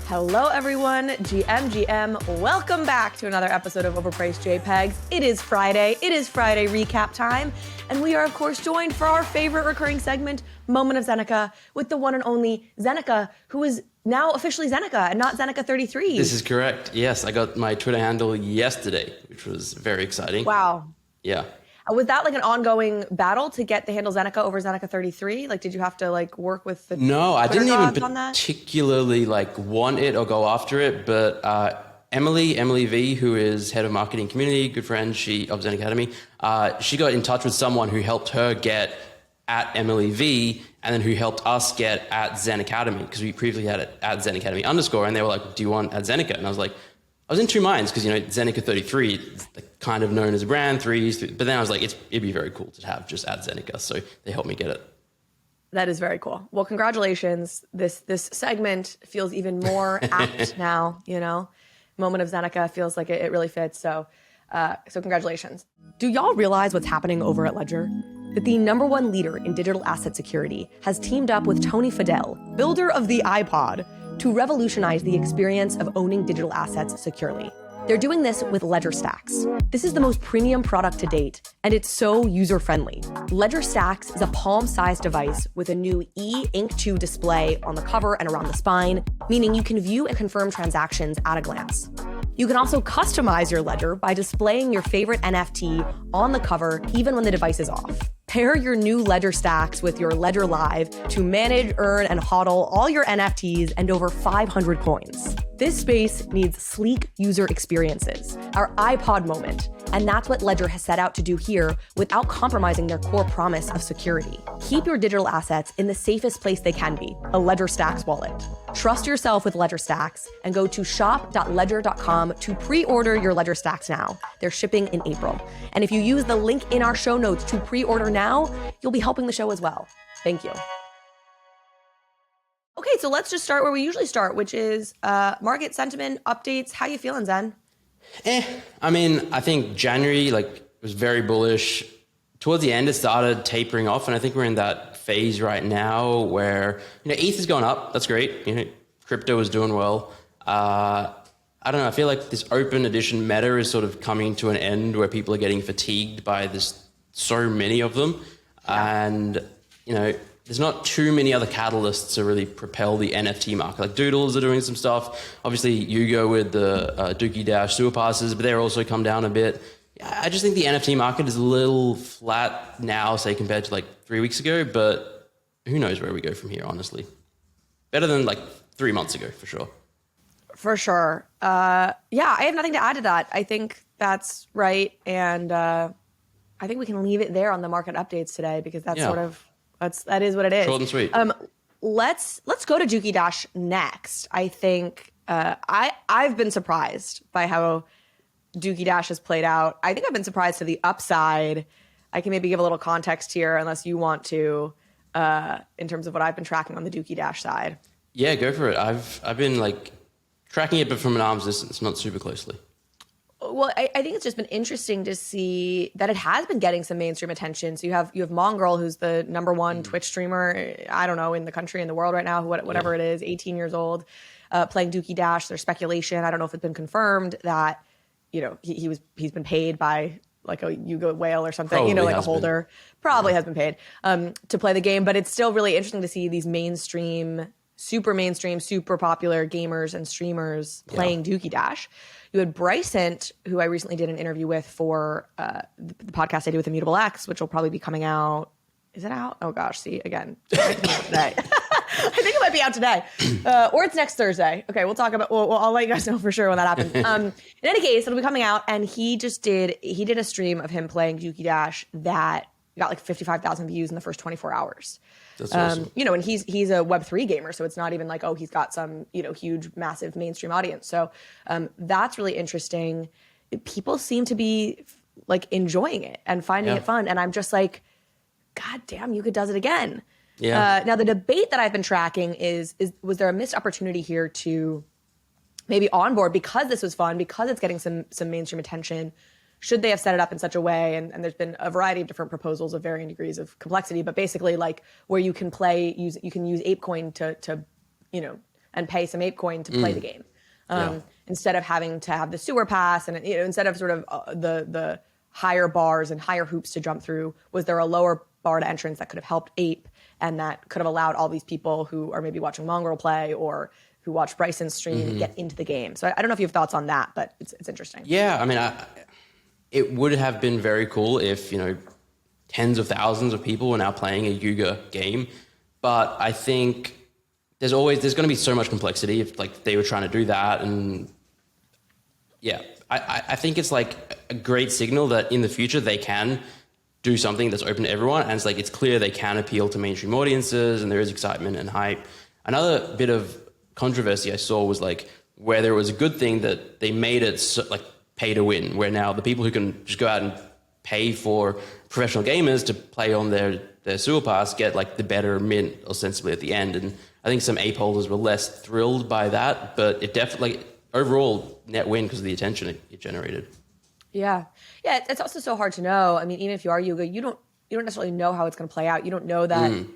Hello, everyone. GM. Welcome back to another episode of Overpriced JPEGs. It is Friday. It is Friday recap time. And we are, of course, joined for our favorite recurring segment, Moment of Zeneca, with the one and only Zeneca, who is now officially Zeneca and not Zeneca 33. This is correct. Yes, I got my Twitter handle yesterday, which was very exciting. Wow. Yeah. Was that like an ongoing battle to get the handle Zeneca over Zeneca 33? Like, did you have to like work with the No, I Twitter didn't even gods on that? particularly like want it or go after it, but Emily V, who is head of marketing community, good friend, of Zen Academy, she got in touch with someone who helped her get at Emily V, and then who helped us get at Zen Academy, because we previously had it at Zen Academy _, and they were like, do you want at Zeneca? And I was like, I was in two minds, because, you know, Zeneca 33 is kind of known as a brand, but then I was like, it'd be very cool to have just at Zeneca, so they helped me get it. That is very cool. Well, congratulations. This segment feels even more apt now, you know? Moment of Zeneca feels like it really fits, so congratulations. Do y'all realize what's happening over at Ledger? That the #1 leader in digital asset security has teamed up with Tony Fadell, builder of the iPod, to revolutionize the experience of owning digital assets securely. They're doing this with Ledger STAX. This is the most premium product to date, and it's so user-friendly. Ledger STAX is a palm-sized device with a new e-Ink 2 display on the cover and around the spine, meaning you can view and confirm transactions at a glance. You can also customize your Ledger by displaying your favorite NFT on the cover, even when the device is off. Pair your new Ledger STAX with your Ledger Live to manage, earn, and hodl all your NFTs and over 500 coins. This space needs sleek user experiences, our iPod moment, and that's what Ledger has set out to do here without compromising their core promise of security. Keep your digital assets in the safest place they can be, a Ledger STAX wallet. Trust yourself with Ledger STAX and go to shop.ledger.com to pre-order your Ledger STAX now. They're shipping in April. And if you use the link in our show notes to pre-order now, you'll be helping the show as well. Thank you. Okay, so let's just start where we usually start, which is market sentiment updates. How you feeling, Zen? I mean, I think January was very bullish. Towards the end, it started tapering off, and I think we're in that phase right now where, you know, ETH is going up. That's great. You know, crypto is doing well. I don't know. I feel like this open edition meta is sort of coming to an end where people are getting fatigued by so many of them, and you know, there's not too many other catalysts to really propel the NFT market. Like Doodles are doing some stuff. Obviously, Yugo with the Dookey Dash sewer passes, but they're also come down a bit. I just think the NFT market is a little flat now, say, compared to 3 weeks ago, but who knows where we go from here, honestly. Better than 3 months ago, for sure. For sure. I have nothing to add to that. I think that's right. And I think we can leave it there on the market updates today, because that's that is what it is. Short and sweet. Let's go to Dookey Dash next. I think I've been surprised by how Dookey Dash has played out. I think I've been surprised to the upside. I can maybe give a little context here, unless you want to, in terms of what I've been tracking on the Dookey Dash side. Yeah, go for it. I've been tracking it, but from an arm's distance, not super closely. Well, I think it's just been interesting to see that it has been getting some mainstream attention. So you have Mongrel, who's the #1 Twitch streamer, I don't know, in the country, in the world right now, whatever it is, 18 years old, playing Dookey Dash. There's speculation, I don't know if it's been confirmed, that, you know, he's been paid by a Yugo whale or something, Probably a holder. Probably has been paid to play the game. But it's still really interesting to see these mainstream, super popular gamers and streamers playing Dookey Dash. You had Bryson, who I recently did an interview with for the podcast I did with Immutable X, which will probably be coming out. Is it out? Oh gosh, see, again, it might be out today. I think it might be out today, or it's next Thursday. Okay, we'll talk about. Well, I'll let you guys know for sure when that happens. In any case, it'll be coming out, and he did a stream of him playing Dookey Dash that got 55,000 views in the first 24 hours. That's awesome. You know, and he's a Web3 gamer, so it's not even he's got some, huge, massive mainstream audience. So that's really interesting. People seem to be enjoying it and finding it fun. And I'm just God damn, Yuga does it again. Yeah. Now the debate that I've been tracking is was there a missed opportunity here to maybe onboard, because this was fun, because it's getting some mainstream attention? Should they have set it up in such a way? And there's been a variety of different proposals of varying degrees of complexity, but basically where you can use ApeCoin to and pay some ape coin to play the game. Instead of having to have the sewer pass, and instead of sort of the higher bars and higher hoops to jump through, was there a lower bar to entrance that could have helped ape, and that could have allowed all these people who are maybe watching Mongrel play or who watch Bryson's stream get into the game. So I don't know if you have thoughts on that, but it's interesting. Yeah, I mean, it would have been very cool if, tens of thousands of people are now playing a Yuga game. But I think there's going to be so much complexity if like they were trying to do that. And yeah, I think it's like a great signal that in the future they can do something that's open to everyone. And it's clear they can appeal to mainstream audiences and there is excitement and hype. Another bit of controversy I saw was like whether it was a good thing that they made it like pay to win, where now the people who can just go out and pay for professional gamers to play on their sewer pass get like the better mint ostensibly at the end. And I think some ape holders were less thrilled by that, but it definitely overall net win because of the attention it generated. Yeah. It's also so hard to know. I mean, even if you are Yuga, you don't necessarily know how it's going to play out. You don't know that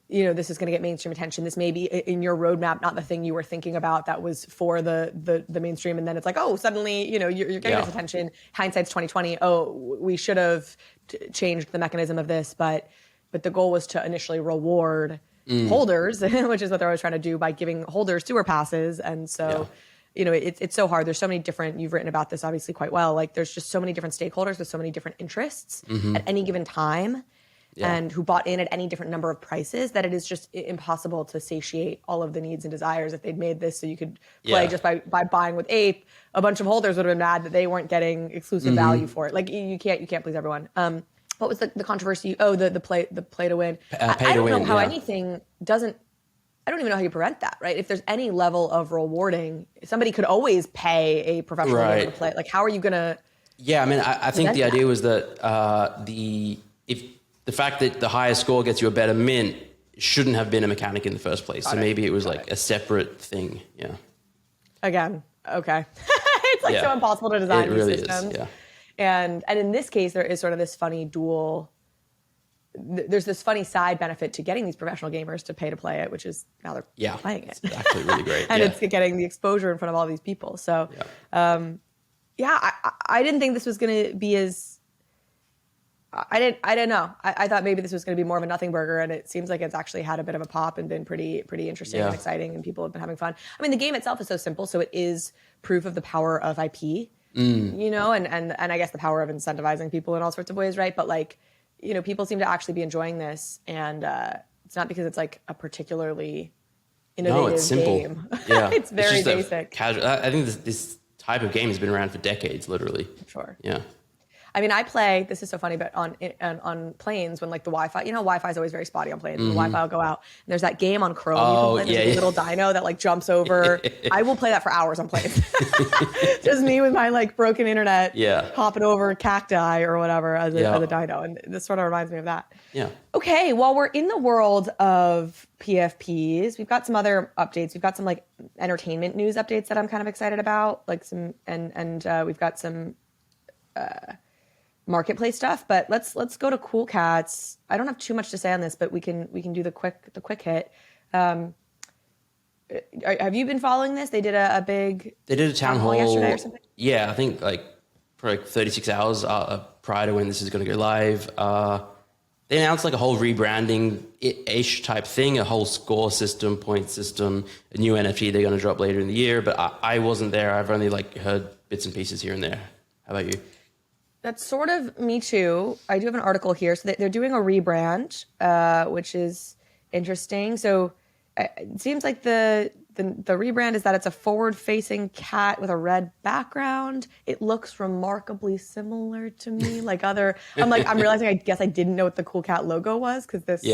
this is going to get mainstream attention. This may be in your roadmap, not the thing you were thinking about that was for the mainstream. And then it's like, oh, suddenly, you're getting this attention. Hindsight's 2020. Oh, we should have changed the mechanism of this. But the goal was to initially reward holders, which is what they're always trying to do by giving holders sewer passes. And so, it's so hard. There's so many different, you've written about this obviously quite well. Like there's just so many different stakeholders with so many different interests at any given time. And who bought in at any different number of prices, that it is just impossible to satiate all of the needs and desires. If they'd made this so you could play just by buying with ape, a bunch of holders would have been mad that they weren't getting exclusive value for it. Like you can't please everyone. What was the controversy? Oh, the play to win. I don't know how anything doesn't. I don't even know how you prevent that, right? If there's any level of rewarding, somebody could always pay a professional gamer to play. Like, how are you gonna? Yeah, I mean, I think the idea was that the fact that the higher score gets you a better mint shouldn't have been a mechanic in the first place. So maybe it was like a separate thing. Yeah. Again, okay. It's like so impossible to design these systems. Yeah. And in this case, there is sort of this funny dual. There's this funny side benefit to getting these professional gamers to pay to play it, which is now they're playing it. It's actually really great. And it's getting the exposure in front of all these people. So, I didn't think this was going to be as. I didn't know. I thought maybe this was going to be more of a nothing burger, and it seems like it's actually had a bit of a pop and been pretty interesting and exciting, and people have been having fun. I mean, the game itself is so simple, so it is proof of the power of IP, and I guess the power of incentivizing people in all sorts of ways, right? But like, people seem to actually be enjoying this, and it's not because it's like a particularly innovative no, it's simple. Game. Yeah, it's very basic. Casual. I think this type of game has been around for decades, literally. Sure. Yeah. I mean, I play, this is so funny, but on planes when like the Wi-Fi, Wi-Fi is always very spotty on planes. The Wi-Fi will go out. And there's that game on Chrome. You can play this little dino that like jumps over. I will play that for hours on planes. Just me with my like broken internet hopping over cacti or whatever as a dino. And this sort of reminds me of that. Yeah. Okay, well, we're in the world of PFPs. We've got some other updates. We've got some like entertainment news updates that I'm kind of excited about. Like some, and we've got some, marketplace stuff, but let's go to Cool Cats. I don't have too much to say on this, but we can do the quick hit. Have you been following this? They did a town hall yesterday or something. Yeah, I think like for like 36 hours prior to when this is going to go live. They announced like a whole rebranding-ish type thing, a whole score system, point system, a new NFT they're going to drop later in the year. But I wasn't there. I've only like heard bits and pieces here and there. How about you? That's sort of me too. I do have an article here. So they're doing a rebrand, which is interesting. So it seems like the rebrand is that it's a forward-facing cat with a red background. It looks remarkably similar to me. I'm realizing I guess I didn't know what the Cool Cat logo was because this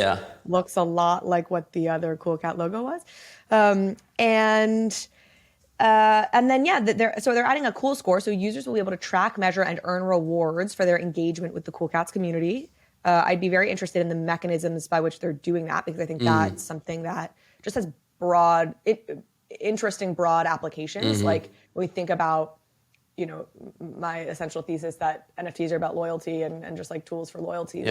looks a lot like what the other Cool Cat logo was. And then, they're adding a cool score, so users will be able to track, measure, and earn rewards for their engagement with the Cool Cats community. I'd be very interested in the mechanisms by which they're doing that, because I think that's something that just has interesting broad applications. Like when we think about, my essential thesis that NFTs are about loyalty and just like tools for loyalty,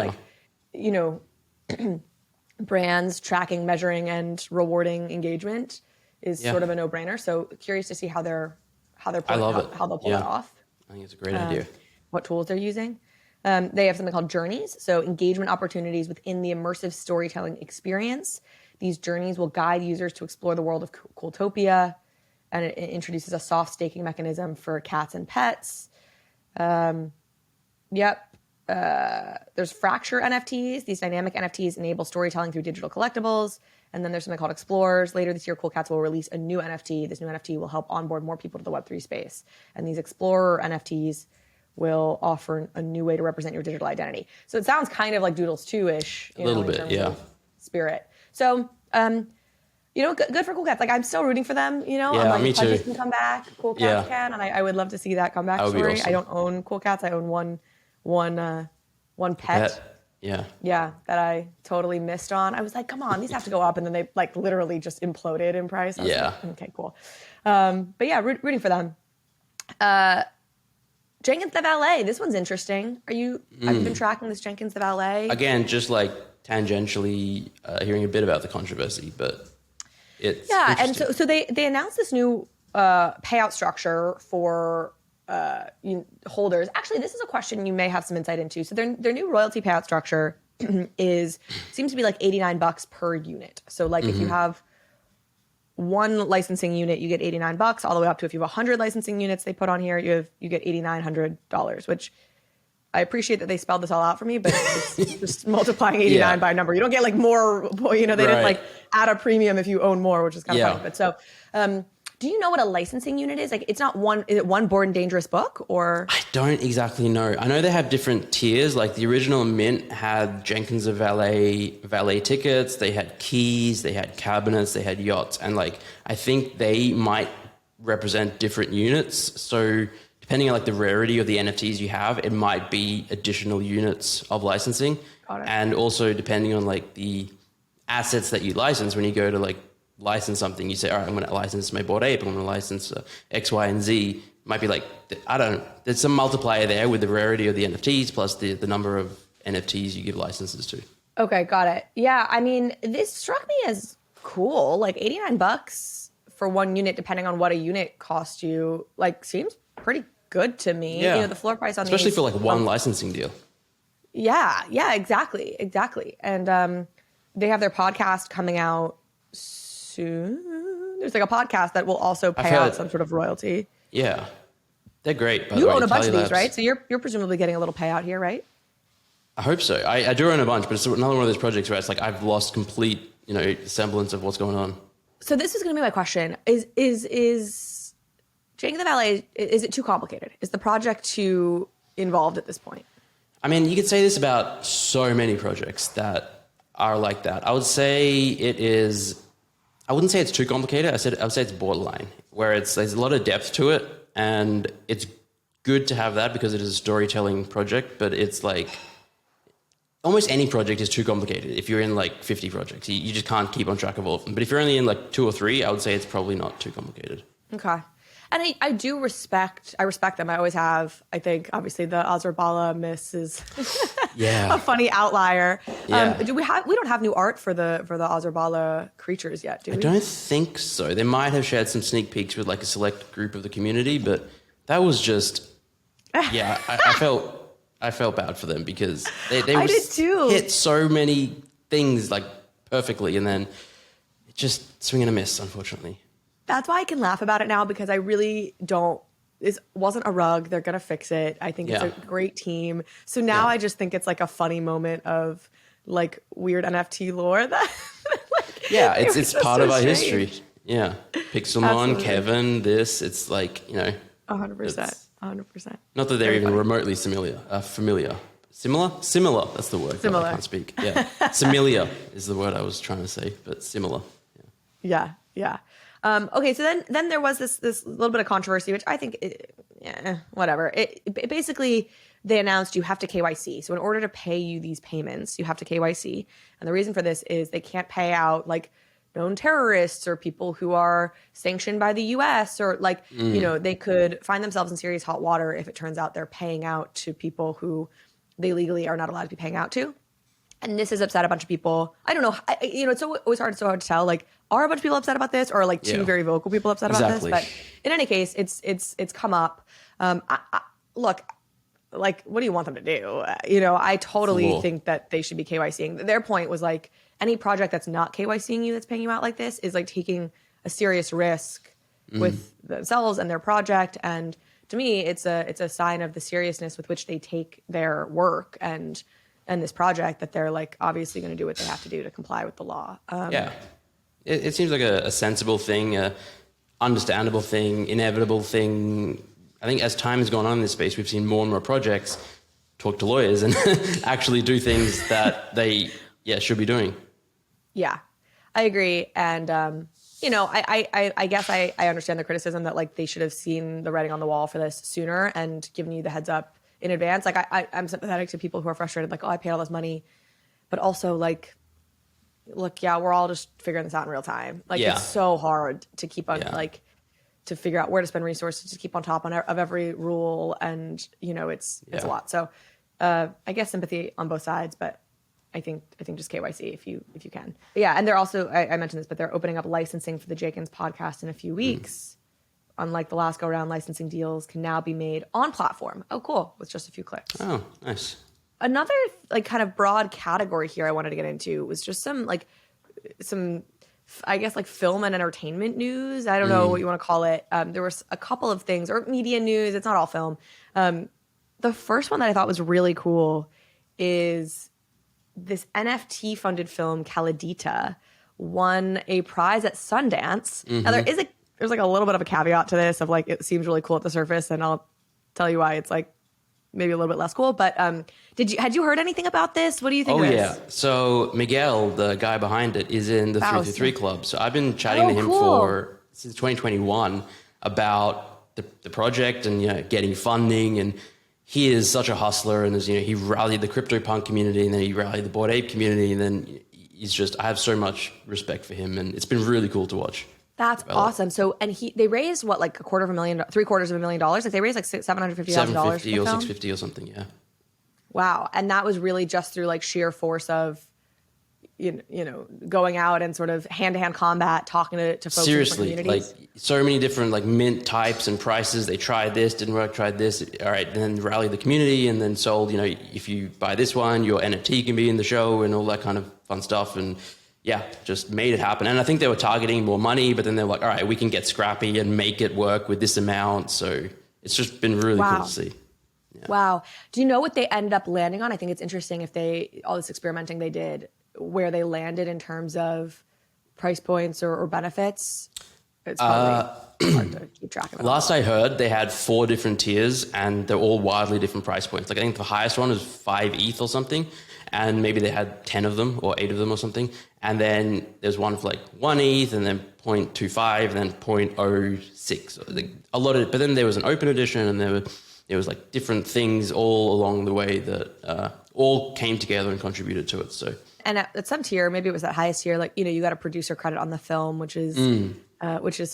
brands tracking, measuring, and rewarding engagement is sort of a no-brainer. So curious to see how they'll pull that off. I think it's a great idea. What tools they're using. They have something called journeys, so engagement opportunities within the immersive storytelling experience. These journeys will guide users to explore the world of Cooltopia, and it introduces a soft staking mechanism for cats and pets. There's Fracture NFTs. These dynamic NFTs enable storytelling through digital collectibles. And then there's something called Explorers. Later this year, Cool Cats will release a new NFT. This new NFT will help onboard more people to the Web3 space. And these Explorer NFTs will offer a new way to represent your digital identity. So it sounds kind of like Doodles 2-ish. A little bit, yeah. Spirit. So, good for Cool Cats. Like, I'm still rooting for them, Yeah, I'm like, me too. Pudgy can come back, Cool Cats can, and I would love to see that comeback story. Awesome. I don't own Cool Cats. I own one pet. Yeah, that I totally missed on. I was like, come on, these have to go up. And then they like literally just imploded in price. I was like, okay, cool. But yeah, rooting for them. Jenkins the Valet. This one's interesting. Have you been tracking this Jenkins the Valet? Again, just like tangentially hearing a bit about the controversy, but it's and so they announced this new payout structure for holders. Actually, this is a question you may have some insight into. So their new royalty payout structure seems to be like $89 per unit. So like if you have one licensing unit, you get $89, all the way up to if you have 100 licensing units they put on here, you get $8,900, which I appreciate that they spelled this all out for me, but it's just multiplying 89 by a number. You don't get like more, they didn't like add a premium if you own more, which is kind of funny. But so, do you know what a licensing unit is? Like, it's not one, is it one Bored and Dangerous book or? I don't exactly know. I know they have different tiers. Like the original Mint had Jenkins of Valet tickets. They had keys, they had cabinets, they had yachts. And like, I think they might represent different units. So depending on like the rarity of the NFTs you have, it might be additional units of licensing. Got it. And also depending on like the assets that you license, when you go to like license something, you say, all right, I'm going to license my Bored Ape, I'm going to license X, Y, and Z. Might be like, there's some multiplier there with the rarity of the NFTs plus the number of NFTs you give licenses to. Okay, got it. Yeah, I mean, this struck me as cool. Like $89 for one unit, depending on what a unit cost you, like seems pretty good to me. Yeah. The floor price on especially these, for like one licensing deal. Yeah, exactly. And they have their podcast coming out soon. There's like a podcast that will also pay out some sort of royalty. Yeah, they're great. You own a bunch of these, right? So you're presumably getting a little payout here, right? I hope so. I do own a bunch, but it's another one of those projects where it's like I've lost complete, semblance of what's going on. So this is going to be my question: Is Jenkins the Valet? Is it too complicated? Is the project too involved at this point? I mean, you could say this about so many projects that are like that. I would say it is. I wouldn't say it's too complicated. I would say it's borderline, where there's a lot of depth to it, and it's good to have that because it is a storytelling project. But it's like almost any project is too complicated. If you're in like 50 projects, you just can't keep on track of all of them. But if you're only in like 2 or 3, I would say it's probably not too complicated. Okay. And I do respect them. I always have. I think obviously the Azurbala miss is a funny outlier. Yeah. We don't have new art for the Azurbala creatures yet, do we? I don't think so. They might have shared some sneak peeks with like a select group of the community, but that was just I felt bad for them because they I did too. Hit so many things like perfectly and then it just swing and a miss, unfortunately. That's why I can laugh about it now because I really don't. This wasn't a rug. They're going to fix it. I think it's a great team. So now I just think it's like a funny moment of like weird NFT lore that it's part of our history. Yeah. Pixelmon, Absolutely. Kevin, it's like, 100%. 100%. Not that they're even remotely familiar. Similar? Similar. That's the word. Similar. I can't speak. Yeah. Similar is the word I was trying to say, but similar. Yeah. Okay, so then there was this little bit of controversy, which I think, whatever. It basically, they announced you have to KYC. So in order to pay you these payments, you have to KYC. And the reason for this is they can't pay out like known terrorists or people who are sanctioned by the US or like, they could find themselves in serious hot water if it turns out they're paying out to people who they legally are not allowed to be paying out to. And this has upset a bunch of people. I don't know. It's always so hard to tell. Like, are a bunch of people upset about this, or like two very vocal people upset about this? But in any case, it's come up. Look, like, what do you want them to do? I totally think that they should be KYCing. Their point was like, any project that's not KYCing you, that's paying you out like this, is like taking a serious risk with themselves and their project. And to me, it's a sign of the seriousness with which they take their work and this project, that they're like obviously going to do what they have to do to comply with the law. It seems like a sensible thing, a understandable thing, inevitable thing. I think as time has gone on in this space, we've seen more and more projects talk to lawyers and actually do things that they should be doing. Yeah, I agree. And, I guess I understand the criticism that like they should have seen the writing on the wall for this sooner and given you the heads up in advance. Like I'm sympathetic to people who are frustrated, like, oh, I paid all this money, but also like, look, we're all just figuring this out in real time. Like it's so hard to keep on to figure out where to spend resources, to keep on top of every rule. And, it's a lot. So I guess sympathy on both sides, but I think just KYC if you can. But yeah. And they're also, I mentioned this, but they're opening up licensing for the Jenkins podcast in a few weeks. Unlike the last go-around, licensing deals can now be made on platform. Oh, cool. With just a few clicks. Oh, nice. Another like kind of broad category here I wanted to get into was just some I guess like film and entertainment news. I don't know what you want to call it. There was a couple of things, or media news. It's not all film. The first one that I thought was really cool is this NFT-funded film, Caladita, won a prize at Sundance. Now there's like a little bit of a caveat to this of like, it seems really cool at the surface, and I'll tell you why it's like maybe a little bit less cool. But had you heard anything about this? What do you think of this? So Miguel, the guy behind it, is in the 333 Club. So I've been chatting to him since 2021 about the project and getting funding, and he is such a hustler, and he rallied the CryptoPunk community, and then he rallied the Bored Ape community, and then I have so much respect for him, and it's been really cool to watch. That's awesome. So, and they raised what, like $750,000? Like they raised like $750,000. $750 or $650 or something. Yeah. Wow. And that was really just through like sheer force of, going out and sort of hand-to-hand combat, talking to folks. Seriously, in communities. like so many different like mint types and prices. They tried this, didn't work, tried this. All right. And then rallied the community and then sold, if you buy this one, your NFT can be in the show and all that kind of fun stuff. And just made it happen. And I think they were targeting more money, but then they're like, all right, we can get scrappy and make it work with this amount. So it's just been really cool to see. Yeah. Wow. Do you know what they ended up landing on? I think it's interesting all this experimenting they did, where they landed in terms of price points or benefits. It's probably hard to keep track of it. Last I heard, they had 4 different tiers and they're all wildly different price points. Like I think the highest one was 5 ETH or something. And maybe they had 10 of them or 8 of them or something. And then there's one for like 1 ETH and then 0.25 and then 0.06. A lot of, but then there was an open edition and there was like different things all along the way that all came together and contributed to it. So. And at some tier, maybe it was that highest tier, like, you got a producer credit on the film, which is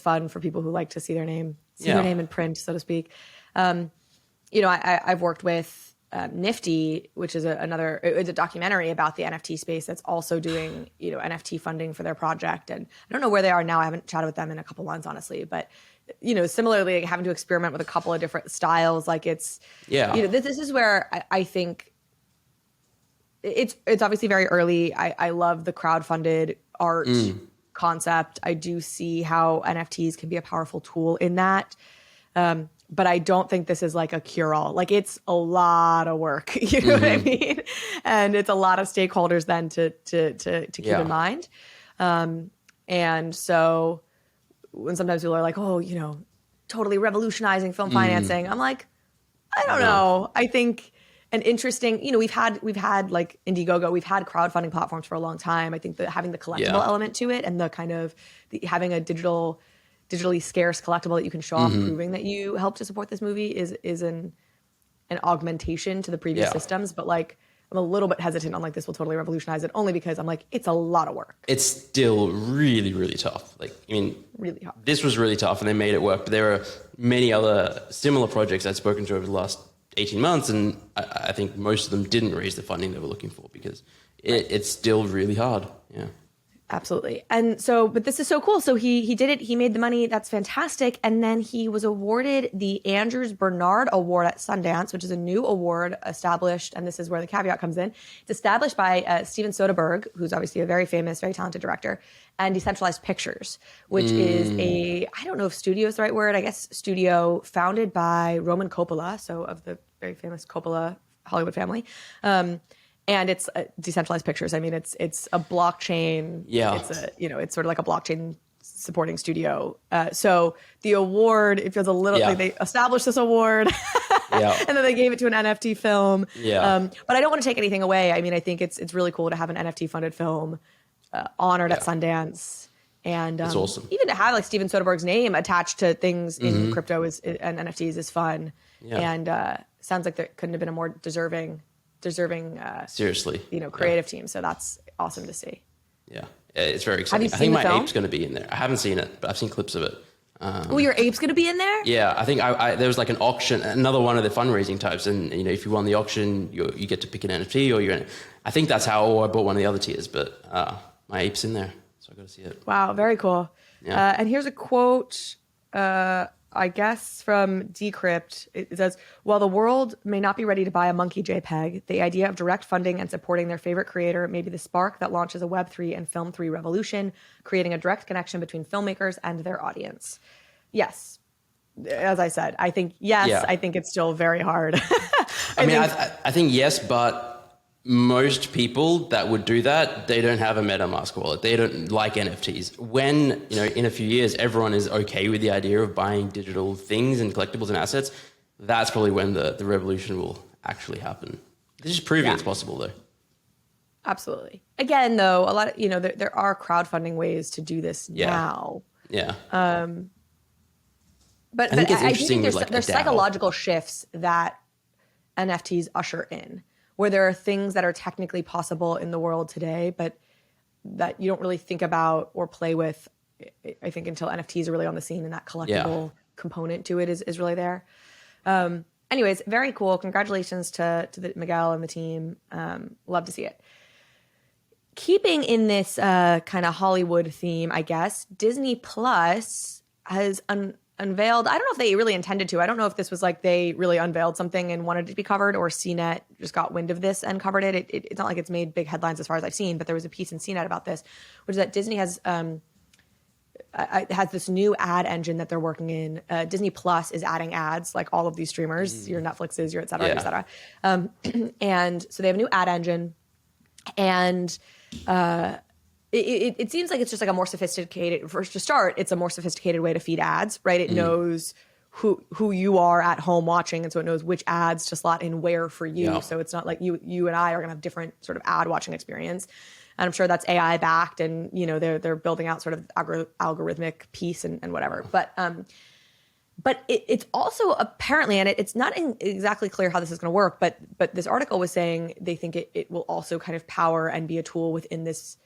fun for people who like to see their name in print, so to speak. I've worked with Nifty, which is it's a documentary about the NFT space that's also doing, NFT funding for their project. And I don't know where they are now. I haven't chatted with them in a couple months, honestly. But, similarly, like, having to experiment with a couple of different styles, like this is where I think it's obviously very early. I love the crowdfunded art concept. I do see how NFTs can be a powerful tool in that. But I don't think this is like a cure-all. Like it's a lot of work, you know what I mean? And it's a lot of stakeholders then to keep in mind. And so when sometimes people are like, oh, totally revolutionizing film financing, I'm like, I don't know. I think an interesting, we've had like Indiegogo, we've had crowdfunding platforms for a long time. I think that having the collectible element to it and the kind of having a digitally scarce collectible that you can show off, proving that you helped to support this movie is an augmentation to the previous systems. But like, I'm a little bit hesitant on like, this will totally revolutionize it, only because I'm like, it's a lot of work. It's still really, really tough. Like, really hard. This was really tough and they made it work, but there are many other similar projects I've spoken to over the last 18 months. And I think most of them didn't raise the funding they were looking for because it's still really hard. Yeah. Absolutely. And so, but this is so cool. So he did it. He made the money. That's fantastic. And then he was awarded the Andrews Bernard Award at Sundance, which is a new award established. And this is where the caveat comes in. It's established by Steven Soderbergh, who's obviously a very famous, very talented director, and Decentralized Pictures, which is I don't know if studio is the right word, I guess studio founded by Roman Coppola. So of the very famous Coppola Hollywood family. And it's Decentralized Pictures. I mean, it's a blockchain. Yeah. It's sort of like a blockchain supporting studio. So the award, it feels a little like they established this award and then they gave it to an NFT film. Yeah. But I don't want to take anything away. I mean, I think it's really cool to have an NFT funded film honored at Sundance. And it's awesome. Even to have like Steven Soderbergh's name attached to things in crypto and NFTs is fun. Yeah. And sounds like there couldn't have been a more deserving seriously, creative team. So that's awesome to see. Yeah, it's very exciting. I think my ape's going to be in there. I haven't seen it, but I've seen clips of it. Your ape's going to be in there? Yeah, I think there was like an auction, another one of the fundraising types, and if you won the auction, you get to pick an NFT, or I think that's how I bought one of the other tiers. But my ape's in there, so I got to see it. Wow, very cool. Yeah. And here's a quote. I guess from Decrypt, it says, while the world may not be ready to buy a monkey JPEG, the idea of direct funding and supporting their favorite creator may be the spark that launches a Web3 and Film 3 revolution, creating a direct connection between filmmakers and their audience. Yes. As I said, I think, I think it's still very hard. I think yes, but most people that would do that, they don't have a MetaMask wallet. They don't like NFTs. When, in a few years, everyone is okay with the idea of buying digital things and collectibles and assets, that's probably when the revolution will actually happen. This is proving it's possible, though. Absolutely. Again, though, a lot of, there are crowdfunding ways to do this now. Yeah. But I think there's psychological shifts that NFTs usher in, where there are things that are technically possible in the world today, but that you don't really think about or play with, I think, until NFTs are really on the scene and that collectible component to it is really there. Anyways, very cool. Congratulations to Miguel and the team. Love to see it. Keeping in this kind of Hollywood theme, I guess, Disney Plus has unveiled, I don't know if they really intended to. I don't know if this was like they really unveiled something and wanted it to be covered, or CNET just got wind of this and covered it. It's not like it's made big headlines as far as I've seen, but there was a piece in CNET about this, which is that Disney has this new ad engine that they're working in. Disney Plus is adding ads, like all of these streamers, your Netflixes, your et cetera, et cetera. And so they have a new ad engine, and it seems like it's just like a more sophisticated, first to start, it's a more sophisticated way to feed ads, right? It knows who you are at home watching, and so it knows which ads to slot in where for you. Yeah. So it's not like you and I are gonna have different sort of ad watching experience. And I'm sure that's AI backed, and they're building out sort of algorithmic piece and whatever. But it's also apparently, and it's not exactly clear how this is going to work, but this article was saying they think it will also kind of power and be a tool within this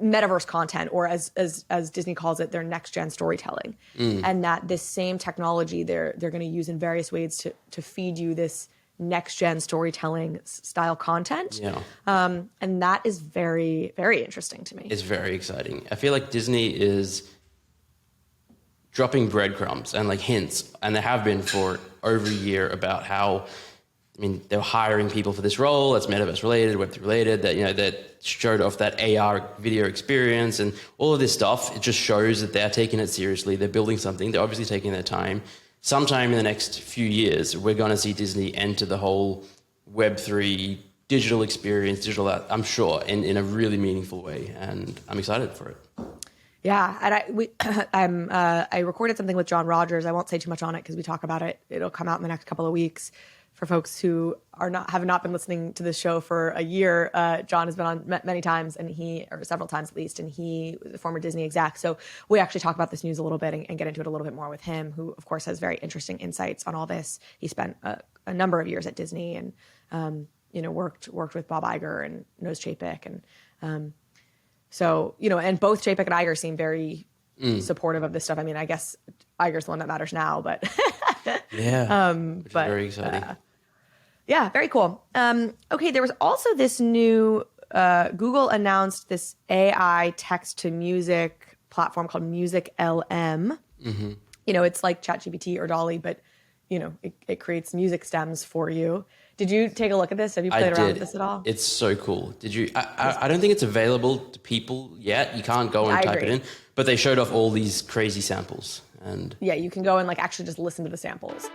metaverse content, or as Disney calls it, their next gen storytelling, and that this same technology they're going to use in various ways to feed you this next gen storytelling style content. And that is very, very interesting to me. It's very exciting. I feel like Disney is dropping breadcrumbs and like hints, and they have been for over a year, about how, they're hiring people for this role that's metaverse related, Web3 related, that showed off that AR video experience and all of this stuff. It just shows that they're taking it seriously. They're building something. They're obviously taking their time. Sometime in the next few years, we're going to see Disney enter the whole Web3 digital experience, I'm sure, in a really meaningful way. And I'm excited for it. Yeah, and I recorded something with John Rogers. I won't say too much on it because we talk about it. It'll come out in the next couple of weeks. For folks who have not been listening to this show for a year, John has been on many times, or several times at least, and he was a former Disney exec. So we actually talk about this news a little bit and get into it a little bit more with him, who of course has very interesting insights on all this. He spent a number of years at Disney and worked with Bob Iger and knows Chapek, and so and both Chapek and Iger seem very supportive of this stuff. I guess Iger's the one that matters now, but which is very exciting. Yeah, very cool. Okay, there was also this new Google announced this AI text to music platform called Music LM. Mm-hmm. You know, it's like ChatGPT or Dolly, but you know, it creates music stems for you. Did you take a look at this? Have you played around with this at all? It's so cool. Did you? I don't think it's available to people yet. You can't go and type it in, but they showed off all these crazy samples. And yeah, you can go and like actually just listen to the samples.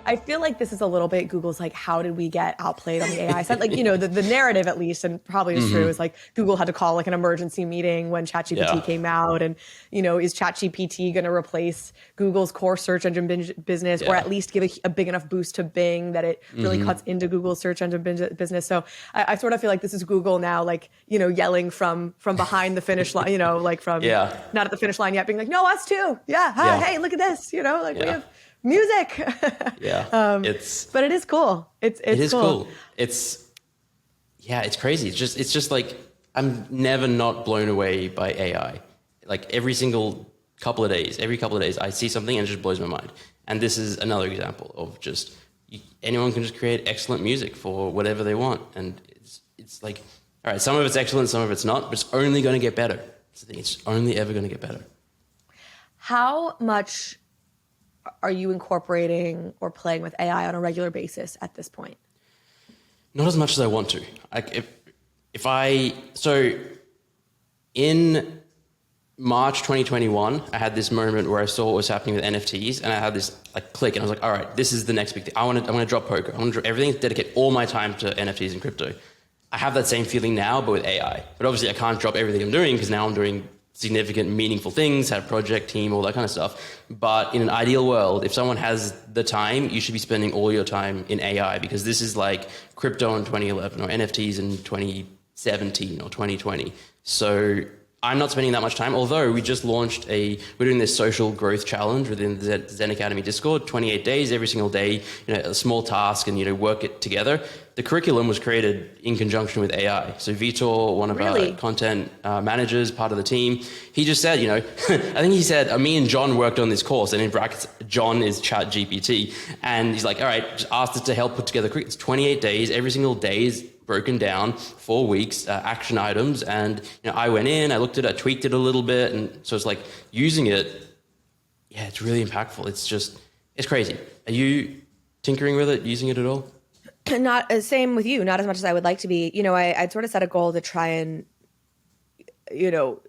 I feel like this is a little bit Google's like, how did we get outplayed on the AI side? Like, you know, the narrative at least, and probably is true, is like Google had to call like an emergency meeting when ChatGPT came out. And, you know, is ChatGPT going to replace Google's core search engine business or at least give a big enough boost to Bing that it really cuts into Google's search engine business? So I sort of feel like this is Google now, like, you know, yelling from behind the finish line, you know, like from not at the finish line yet, being like, no, us too. Yeah. Hey, look at this, you know, like we have music. But it is cool. It is cool. It's crazy. It's just like, I'm never not blown away by AI. Like every couple of days, I see something and it just blows my mind. And this is another example of just anyone can just create excellent music for whatever they want. And it's like, all right, some of it's excellent, some of it's not, but it's only going to get better. It's only ever going to get better. How much are you incorporating or playing with AI on a regular basis at this point? Not as much as I want to. So in March 2021, I had this moment where I saw what was happening with NFTs, and I had this like click, and I was like, all right, this is the next big thing. I'm gonna drop poker. I want to drop everything, dedicate all my time to NFTs and crypto. I have that same feeling now, but with AI. But obviously I can't drop everything I'm doing because now I'm doing significant, meaningful things, have a project team, all that kind of stuff. But in an ideal world, if someone has the time, you should be spending all your time in AI, because this is like crypto in 2011 or NFTs in 2017 or 2020. So I'm not spending that much time, although we just launched we're doing this social growth challenge within the Zen Academy Discord, 28 days, every single day, you know, a small task, and, you know, work it together. The curriculum was created in conjunction with AI. So Vitor, one of our content managers, part of the team, he just said, you know, I think he said, me and John worked on this course, and in brackets, John is ChatGPT. And he's like, all right, just asked us to help put together, it's 28 days, every single day is broken down, 4 weeks, action items. And, you know, I went in, I looked at it, I tweaked it a little bit. And so it's like using it, it's really impactful. It's crazy. Are you tinkering with it, using it at all? Not same with you, not as much as I would like to be. You know, I'd sort of set a goal to try and, you know,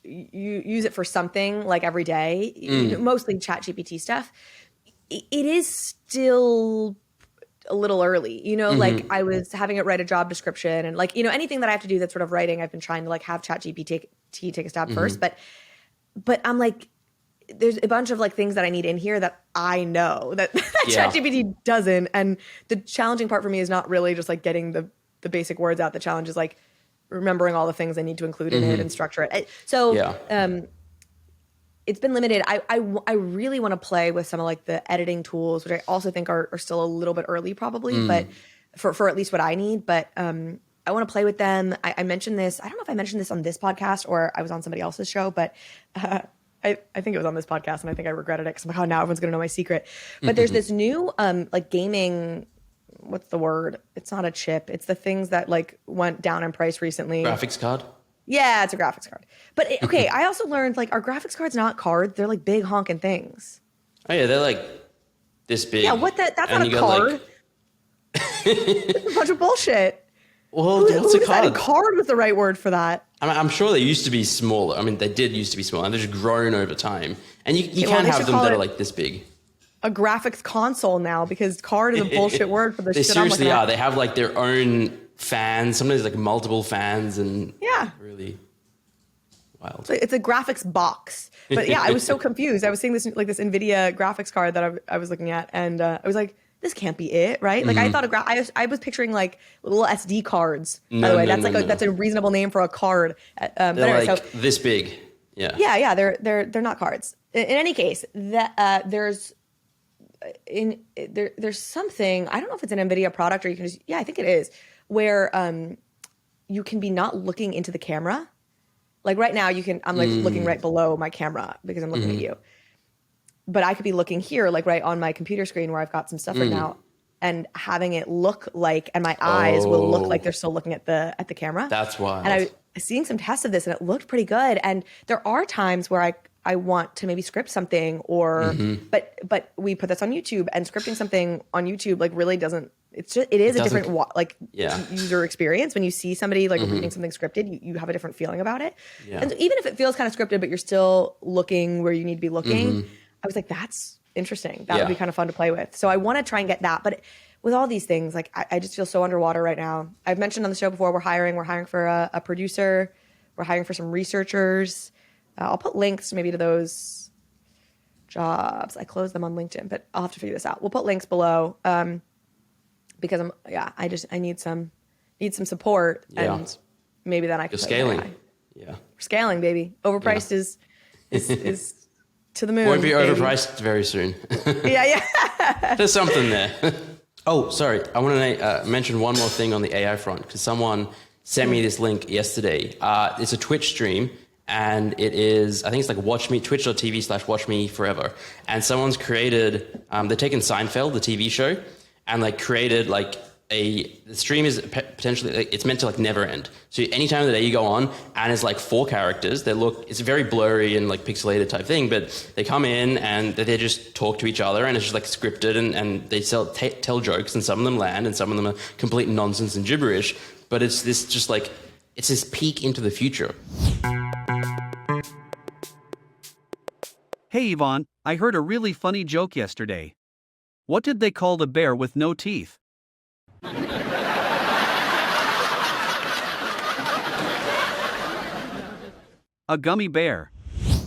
use it for something like every day, you know, mostly ChatGPT stuff. It is still a little early, you know, like I was having it write a job description, and like, you know, anything that I have to do that's sort of writing, I've been trying to like have ChatGPT take a stab first, but I'm like, there's a bunch of like things that I need in here that I know that ChatGPT doesn't. And the challenging part for me is not really just like getting the basic words out. The challenge is like remembering all the things I need to include in it and structure it. So it's been limited. I really want to play with some of like the editing tools, which I also think are still a little bit early probably, but for at least what I need. But I want to play with them. I mentioned this. I don't know if I mentioned this on this podcast or I was on somebody else's show, but I think it was on this podcast, and I think I regretted it because I'm like, oh, now everyone's going to know my secret. But there's this new like gaming, what's the word? It's not a chip. It's the things that like went down in price recently. Graphics card? Yeah, it's a graphics card. But okay, I also learned like, are graphics cards not cards? They're like big honking things. Oh yeah, they're like this big. Yeah, that's not a card. Like... It's a bunch of bullshit. Well, what's a card? Card was the right word for that. I'm sure they used to be smaller. I mean, they did used to be smaller, and they've just grown over time. And you can have them that are like this big. A graphics console now, because card is a bullshit word for the shit. They seriously are. They have like their own fans. Sometimes like multiple fans, and really wild. It's a graphics box. But yeah, I was so confused. I was seeing this like this NVIDIA graphics card that I was looking at, and I was like, this can't be it, right? Like I thought I was picturing like little SD cards. By the way, that's a reasonable name for a card. They're anyway, like this big. Yeah. They're not cards. In any case, there's something, I don't know if it's an NVIDIA product or you can just, I think it is, where you can be not looking into the camera. Like right now I'm like looking right below my camera because I'm looking at you. But I could be looking here, like right on my computer screen where I've got some stuff right now, and having it look like, and my eyes will look like they're still looking at the camera. That's wild. And I was seeing some tests of this, and it looked pretty good. And there are times where I want to maybe script something, or but we put this on YouTube, and scripting something on YouTube like really doesn't. It is a different user experience when you see somebody like reading something scripted. You have a different feeling about it. Yeah. And so even if it feels kind of scripted, but you're still looking where you need to be looking. I was like, that's interesting. That would be kind of fun to play with. So I want to try and get that. But with all these things, like I just feel so underwater right now. I've mentioned on the show before, we're hiring for a producer. We're hiring for some researchers. I'll put links maybe to those jobs. I closed them on LinkedIn, but I'll have to figure this out. We'll put links below because I need some support and maybe then I can scaling. We're scaling, baby. Overpriced is to the moon. Won't be overpriced very soon. There's something there. Oh, sorry. I want to mention one more thing on the AI front because someone sent me this link yesterday. It's a Twitch stream, and it is, I think it's like twitch.tv/watch me forever. And someone's created, they've taken Seinfeld, the TV show, and like created like the stream is potentially, it's meant to like never end. So any time of the day you go on and it's like 4 characters it's very blurry and like pixelated type thing, but they come in and they just talk to each other and it's just like scripted and they tell jokes and some of them land and some of them are complete nonsense and gibberish. But it's this peek into the future. Hey Yvonne, I heard a really funny joke yesterday. What did they call the bear with no teeth? A gummy bear.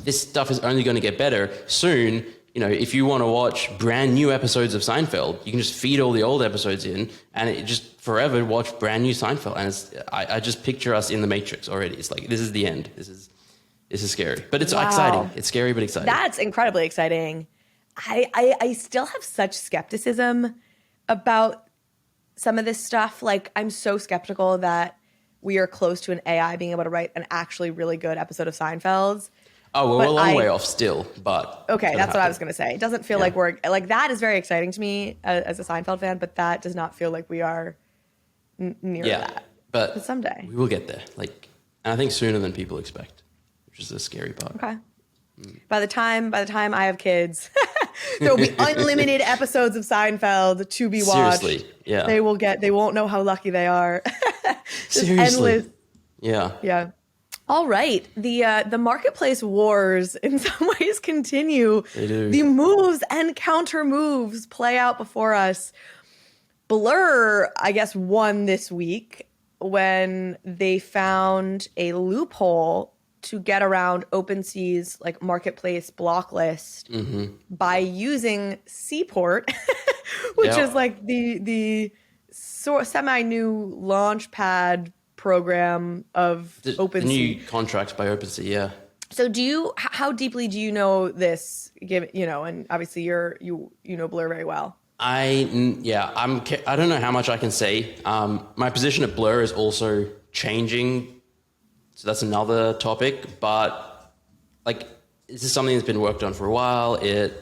This stuff is only going to get better soon. You know, if you want to watch brand new episodes of Seinfeld, you can just feed all the old episodes in and it just forever watch brand new Seinfeld. And I just picture us in the Matrix already. It's like, this is the end. This is scary, but it's exciting. It's scary, but exciting. That's incredibly exciting. I still have such skepticism about some of this stuff. Like, I'm so skeptical that we are close to an AI being able to write an actually really good episode of Seinfeld. Oh, we're a long way off still, but... Okay, that's what I was going to say. It doesn't feel like we're... Like, that is very exciting to me as a Seinfeld fan, but that does not feel like we are near that. But someday. We will get there. Like, and I think sooner than people expect, which is the scary part. Okay. By the time I have kids, there will be unlimited episodes of Seinfeld to be watched. Seriously, yeah. They won't know how lucky they are. Seriously. Endless. Yeah. All right. The marketplace wars in some ways continue. They do. The moves and counter moves play out before us. Blur, I guess, won this week when they found a loophole to get around OpenSea's like marketplace block list by using Seaport, which is like the semi-new launchpad program of OpenSea. The new contract by OpenSea, So how deeply do you know this? And obviously you know Blur very well. I don't know how much I can say. My position at Blur is also changing. So that's another topic, but like this is something that's been worked on for a while. It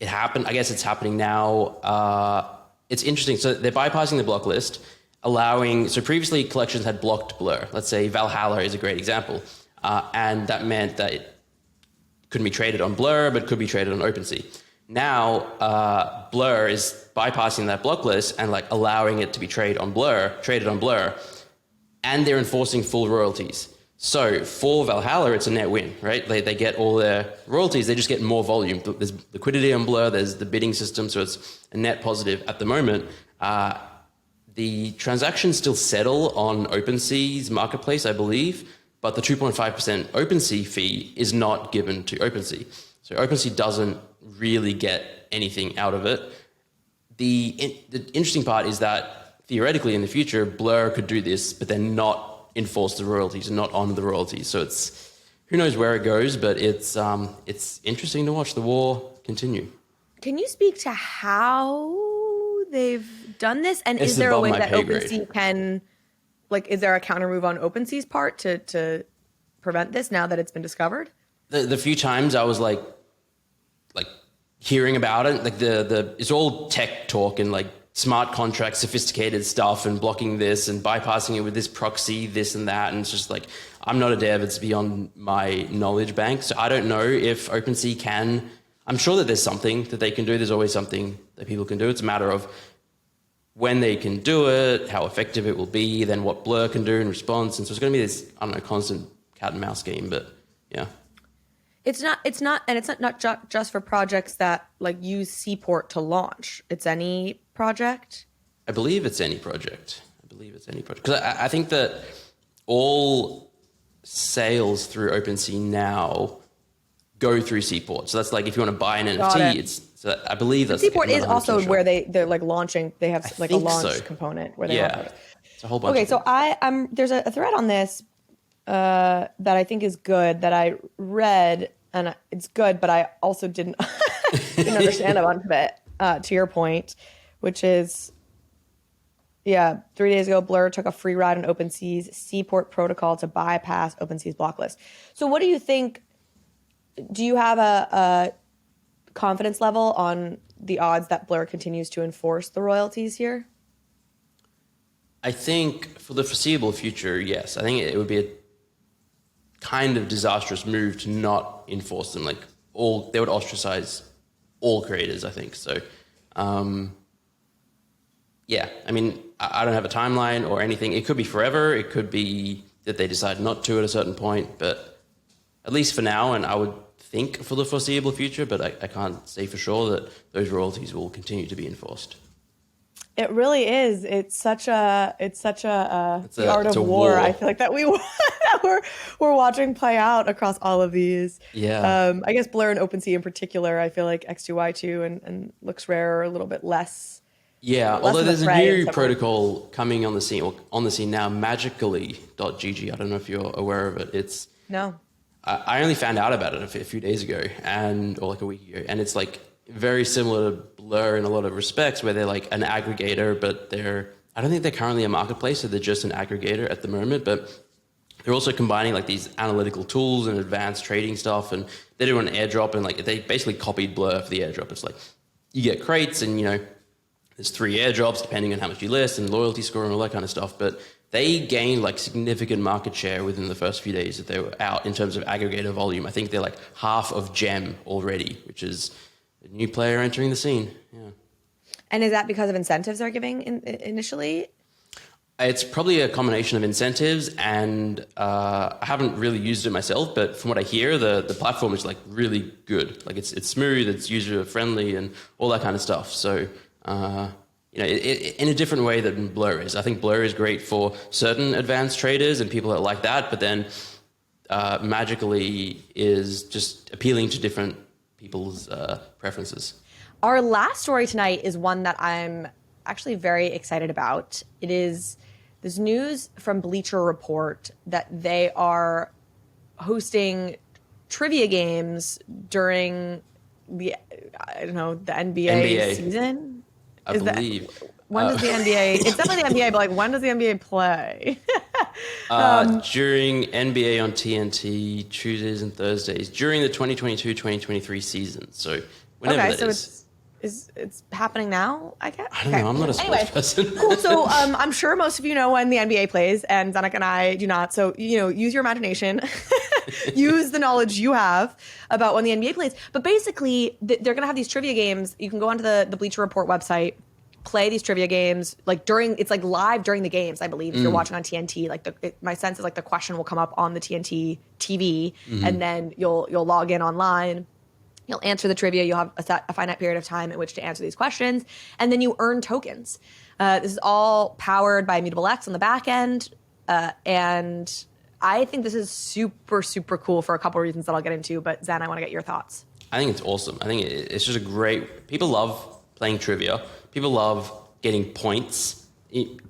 happened. I guess it's happening now. It's interesting. So they're bypassing the block list, so previously collections had blocked Blur. Let's say Valhalla is a great example. And that meant that it couldn't be traded on Blur, but could be traded on OpenSea. Now, Blur is bypassing that block list and like allowing it to be traded on Blur, and they're enforcing full royalties. So for Valhalla, it's a net win, right? They get all their royalties, they just get more volume. There's liquidity on Blur, there's the bidding system, so it's a net positive at the moment. The transactions still settle on OpenSea's marketplace, I believe, but the 2.5% OpenSea fee is not given to OpenSea. So OpenSea doesn't really get anything out of it. The interesting part is that theoretically, in the future, Blur could do this, but then not enforce the royalties and not honor the royalties. So who knows where it goes, but it's interesting to watch the war continue. Can you speak to how they've done this? And It's is there a above way my that pay grade. OpenSea can, like, is there a counter move on OpenSea's part to prevent this now that it's been discovered? The few times I was like hearing about it, like it's all tech talk and like smart contract, sophisticated stuff and blocking this and bypassing it with this proxy, this and that. And it's just like, I'm not a dev, it's beyond my knowledge bank. So I don't know if OpenSea can. I'm sure that there's something that they can do. There's always something that people can do. It's a matter of when they can do it, how effective it will be, then what Blur can do in response. And so it's going to be this, I don't know, constant cat and mouse game, but yeah. It's not, and it's not just for projects that like use Seaport to launch. It's any project. I believe it's any project. Because I think that all sales through OpenSea now go through Seaport. So that's like if you want to buy an NFT, so I believe that's Seaport is 100% also sure. where they're like launching. They have like a launch so. component where they launch. It's a whole bunch. Okay, of so things. there's a thread on this that I think is good that I read, and it's good, but I also didn't understand a bunch of it. To your point, which is, 3 days ago, Blur took a free ride on OpenSea's Seaport protocol to bypass OpenSea's blocklist. So, what do you think? Do you have a confidence level on the odds that Blur continues to enforce the royalties here? I think for the foreseeable future, yes. I think it would be a kind of disastrous move to not enforce them. Like they would ostracize all creators, I think. So, yeah, I mean, I don't have a timeline or anything. It could be forever. It could be that they decide not to at a certain point, but at least for now, and I would think for the foreseeable future, but I can't say for sure that those royalties will continue to be enforced. It really is. It's such a the art of a war. war. I feel like that we're watching play out across all of these. Yeah. I guess Blur and OpenSea in particular. I feel like X2Y2 and Looks Rare are a little bit less. Yeah, less although of there's a fray in new some protocol coming on the scene now, magically.gg. I don't know if you're aware of it. It's No. I only found out about it a few days ago, or like a week ago, and it's like very similar to Blur in a lot of respects, where they're like an aggregator, but I don't think they're currently a marketplace, so they're just an aggregator at the moment, but they're also combining like these analytical tools and advanced trading stuff, and they do an airdrop, and like they basically copied Blur for the airdrop. It's like you get crates, and there's 3 airdrops depending on how much you list and loyalty score and all that kind of stuff, but they gained like significant market share within the first few days that they were out in terms of aggregator volume. I think they're like half of Gem already, which is a new player entering the scene. Yeah. And is that because of incentives they're giving initially? It's probably a combination of incentives, and I haven't really used it myself, but from what I hear, the platform is like really good. Like it's smooth, it's user friendly, and all that kind of stuff. So in a different way than Blur is. I think Blur is great for certain advanced traders and people that like that, but then Magically is just appealing to different people's preferences. Our last story tonight is one that I'm actually very excited about. It is this news from Bleacher Report that they are hosting trivia games during the NBA season. I believe. When does the NBA? It's definitely the NBA, but like when does the NBA play? During NBA on TNT, Tuesdays and Thursdays, during the 2022-2023 season. So whenever that is. It's happening now, I guess? I don't know. I'm not a sports person. Cool. So I'm sure most of you know when the NBA plays, and Zeneca and I do not. So, use your imagination. Use the knowledge you have about when the NBA plays. But basically, they're going to have these trivia games. You can go onto the Bleacher Report website, play these trivia games it's like live during the games, I believe, if you're watching on TNT. My sense is like the question will come up on the TNT TV, and then you'll log in online. You'll answer the trivia. You'll have a finite period of time in which to answer these questions. And then you earn tokens. This is all powered by Immutable X on the back end. And I think this is super, super cool for a couple of reasons that I'll get into. But Zen, I want to get your thoughts. I think it's awesome. I think it's just a great... People love playing trivia. People love getting points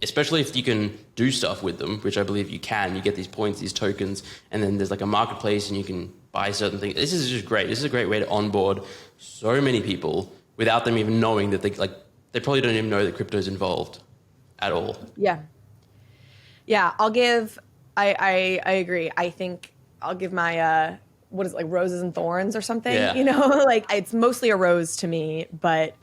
especially if you can do stuff with them, which I believe you can. You get these points, these tokens, and then there's like a marketplace and you can buy certain things. This is just great. This is a great way to onboard so many people without them even knowing that they probably don't even know that crypto is involved at all. Yeah. I agree. I think I'll give my, what is it, like roses and thorns or something, you know, like it's mostly a rose to me, but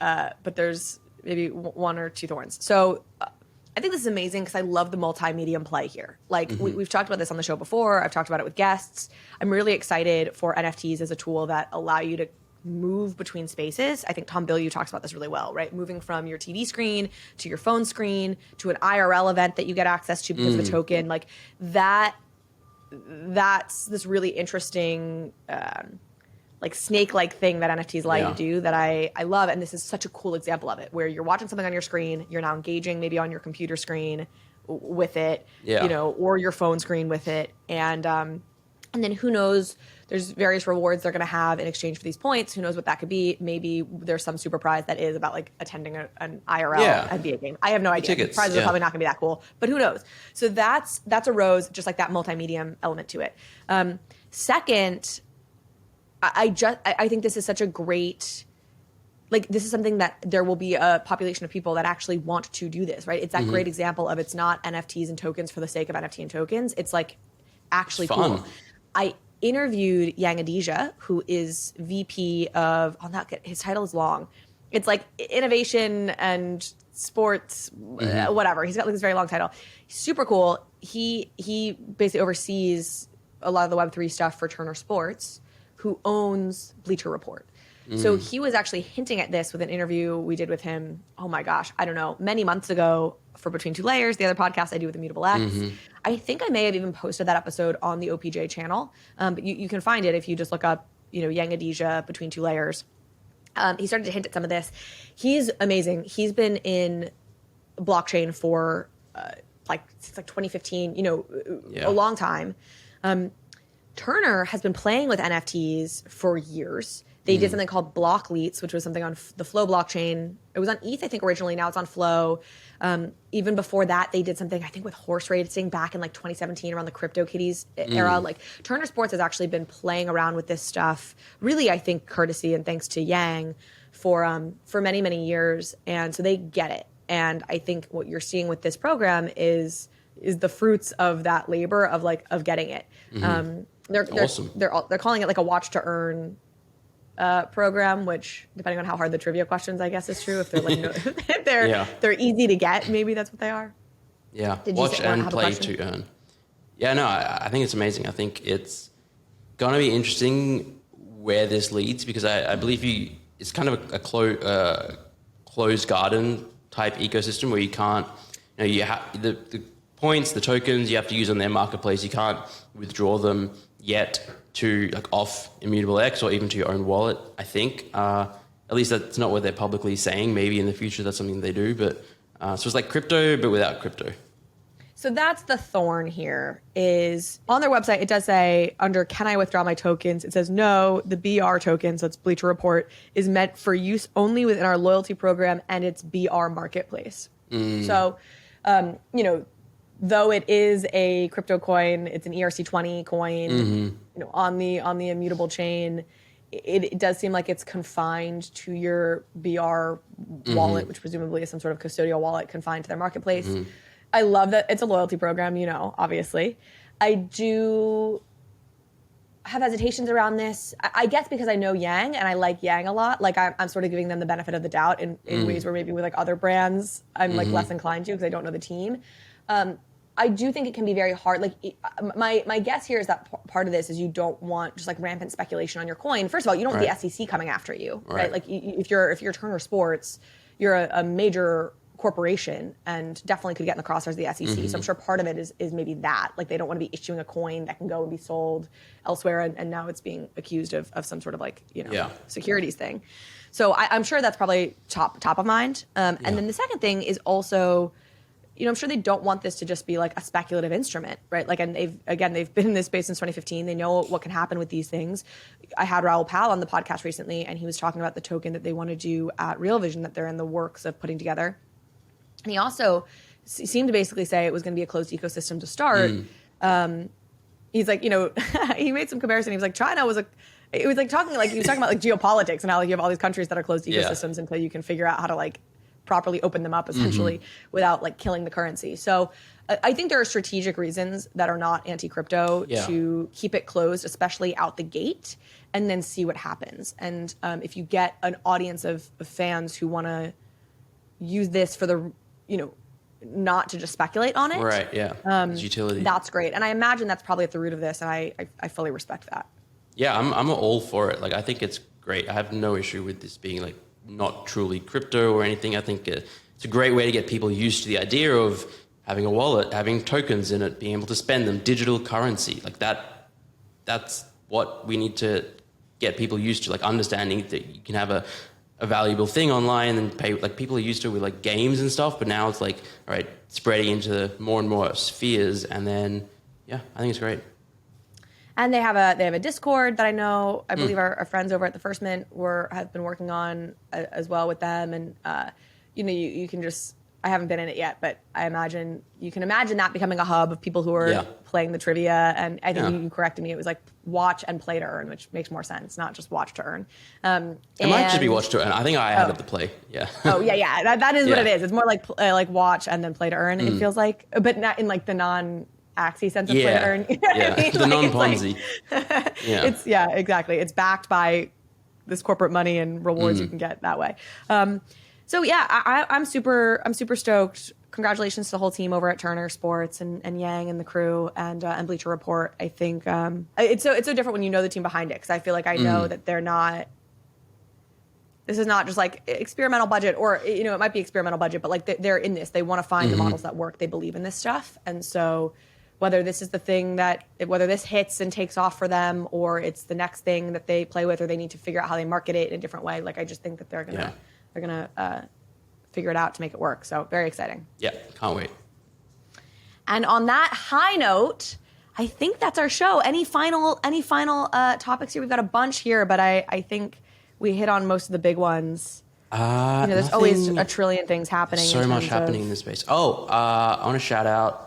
there's maybe one or two thorns. So I think this is amazing because I love the multi-medium play here. Like we've talked about this on the show before. I've talked about it with guests. I'm really excited for NFTs as a tool that allow you to move between spaces. I think Tom Bilyeu talks about this really well, right? Moving from your TV screen to your phone screen to an IRL event that you get access to because of a token. Like that's this really interesting like snake-like thing that NFTs allow you to do that I love. And this is such a cool example of it, where you're watching something on your screen, you're now engaging maybe on your computer screen with it, you know, or your phone screen with it. And then who knows, there's various rewards they're going to have in exchange for these points. Who knows what that could be? Maybe there's some super prize that is about like attending an IRL NBA game. I have no idea. Tickets, prizes are probably not going to be that cool, but who knows? So that's a rose, just like that multi-medium element to it. Second, I think this is such a great, like, this is something that there will be a population of people that actually want to do this, right? It's that great example of it's not NFTs and tokens for the sake of NFT and tokens. It's like actually cool. I interviewed Yang Adija, who is VP of, his title is long. It's like innovation and sports, whatever. He's got like this very long title. Super cool. He basically oversees a lot of the Web3 stuff for Turner Sports, who owns Bleacher Report. So he was actually hinting at this with an interview we did with him, oh my gosh, I don't know, many months ago for Between Two Layers, the other podcast I do with Immutable X. I think I may have even posted that episode on the OPJ channel, but you can find it if you just look up, you know, Yang Adija, Between Two Layers. He started to hint at some of this. He's amazing. He's been in blockchain for since 2015, you know, a long time. Turner has been playing with NFTs for years. They did something called Block Leets, which was something on the Flow blockchain. It was on ETH, I think, originally. Now it's on Flow. Even before that, they did something, I think, with horse racing back in like 2017 around the CryptoKitties era. Like Turner Sports has actually been playing around with this stuff, really, I think, courtesy and thanks to Yang for many, many years. And so they get it. And I think what you're seeing with this program is the fruits of that labor of getting it. They're awesome. They're calling it like a watch to earn program, which depending on how hard the trivia questions, I guess is true. If they're like they're easy to get, maybe that's what they are. Yeah, watch and play to earn. Yeah, no, I think it's amazing. I think it's gonna be interesting where this leads, because I believe it's kind of a closed garden type ecosystem where you can't, you know, you have the points, the tokens you have to use on their marketplace. You can't withdraw them yet to like off Immutable X or even to your own wallet, I think. At least that's not what they're publicly saying. Maybe in the future that's something they do. But so it's like crypto, but without crypto. So that's the thorn here, is on their website, it does say under can I withdraw my tokens? It says no, the BR token, so it's Bleacher Report, is meant for use only within our loyalty program and its BR marketplace. So, you know, though it is a crypto coin, it's an ERC20 coin, you know, on the immutable chain, it does seem like it's confined to your BR wallet, which presumably is some sort of custodial wallet confined to their marketplace. I love that it's a loyalty program, you know, obviously. I do have hesitations around this, I guess because I know Yang and I like Yang a lot. Like I'm sort of giving them the benefit of the doubt in ways where maybe with like other brands, I'm like less inclined to because I don't know the team. I do think it can be very hard. Like my guess here is that part of this is you don't want just like rampant speculation on your coin. First of all, you don't want the SEC coming after you, right? Like if you're Turner Sports, you're a major corporation and definitely could get in the crosshairs of the SEC. So I'm sure part of it is maybe that. Like they don't want to be issuing a coin that can go and be sold elsewhere, and now it's being accused of some sort of like, you know, securities thing. So I'm sure that's probably top of mind. And then the second thing is also, you know, I'm sure they don't want this to just be like a speculative instrument, right? Like, and they've been in this space since 2015. They know what can happen with these things. I had Raoul Pal on the podcast recently, and he was talking about the token that they want to do at Real Vision that they're in the works of putting together. And he also seemed to basically say it was going to be a closed ecosystem to start. He's like, he made some comparison. He was like, China was it was like he was talking about like geopolitics and how like you have all these countries that are closed ecosystems until you can figure out how to like properly open them up essentially without like killing the currency. So I think there are strategic reasons that are not anti-crypto to keep it closed, especially out the gate, and then see what happens. And if you get an audience of fans who want to use this for the, not to just speculate on it. Right, yeah. It's utility. That's great. And I imagine that's probably at the root of this, and I fully respect that. Yeah, I'm all for it. Like, I think it's great. I have no issue with this being like not truly crypto or anything. I think it's a great way to get people used to the idea of having a wallet, having tokens in it, being able to spend them, digital currency. Like that's what we need to get people used to, like understanding that you can have a valuable thing online and pay. Like people are used to it with like games and stuff, but now it's like, all right, spreading into more and more spheres. And then, yeah, I think it's great. And they have a Discord that I believe our friends over at the First Mint have been working on as well with them. And, you can just, I haven't been in it yet, but you can imagine that becoming a hub of people who are playing the trivia. And I think you corrected me. It was like watch and play to earn, which makes more sense, not just watch to earn. It might just be watch to earn. I think I added the play. Yeah. Oh yeah. That is what it is. It's more like watch and then play to earn. It feels like, but not in like the non-axie sense of play to earn. You know what I mean? The non-Ponzi. Exactly. It's backed by this corporate money and rewards you can get that way. So yeah, I'm super stoked. Congratulations to the whole team over at Turner Sports and Yang and the crew and Bleacher Report. I think it's so different when you know the team behind it, because I feel like I know that they're not. This is not just like experimental budget, or it might be experimental budget, but like they're in this. They want to find the models that work. They believe in this stuff, and so whether this is the thing whether this hits and takes off for them, or it's the next thing that they play with, or they need to figure out how they market it in a different way. Like I just think that they're gonna figure it out to make it work. So very exciting. Yeah, can't wait. And on that high note, I think that's our show. Any final topics here? We've got a bunch here, but I think we hit on most of the big ones. There's always a trillion things happening. So much happening in this space. I want to shout out.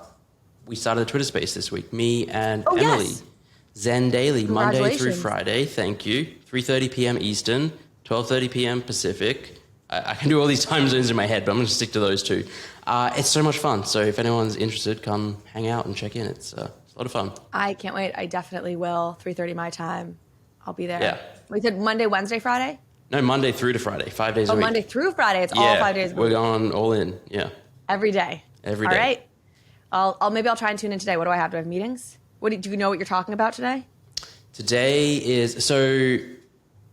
We started a Twitter space this week. Me and Emily. Yes. Zen Daily, Monday through Friday. Thank you. 3:30 p.m. Eastern, 12:30 p.m. Pacific. I can do all these time zones in my head, but I'm going to stick to those two. It's so much fun. So if anyone's interested, come hang out and check in. It's a lot of fun. I can't wait. I definitely will. 3:30 my time. I'll be there. Yeah. We said Monday, Wednesday, Friday? No, Monday through to Friday, 5 days a week. Monday through Friday. It's all 5 days a week. We're going all in. Yeah. Every day. Every day. All right. Maybe I'll try and tune in today. What do I have? Do I have meetings? Do you know what you're talking about today? Today is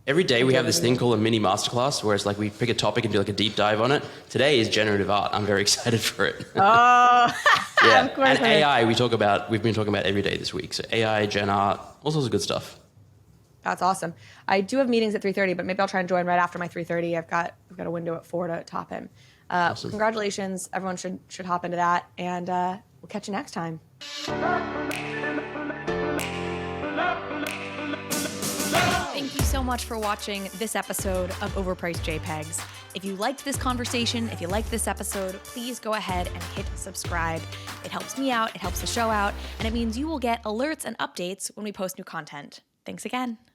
every day we have this thing called a mini masterclass, where it's like we pick a topic and do like a deep dive on it. Today is generative art. I'm very excited for it. Oh, yeah. Of course. And AI, we've been talking about every day this week. So AI, gen art, all sorts of good stuff. That's awesome. I do have meetings at 3:30, but maybe I'll try and join right after my 3:30. I've got a window at 4 to top in. Awesome. Congratulations. Everyone should hop into that, and we'll catch you next time. Thank you so much for watching this episode of Overpriced JPEGs. If you liked this conversation, if you liked this episode, please go ahead and hit subscribe. It helps me out, it helps the show out, and it means you will get alerts and updates when we post new content. Thanks again.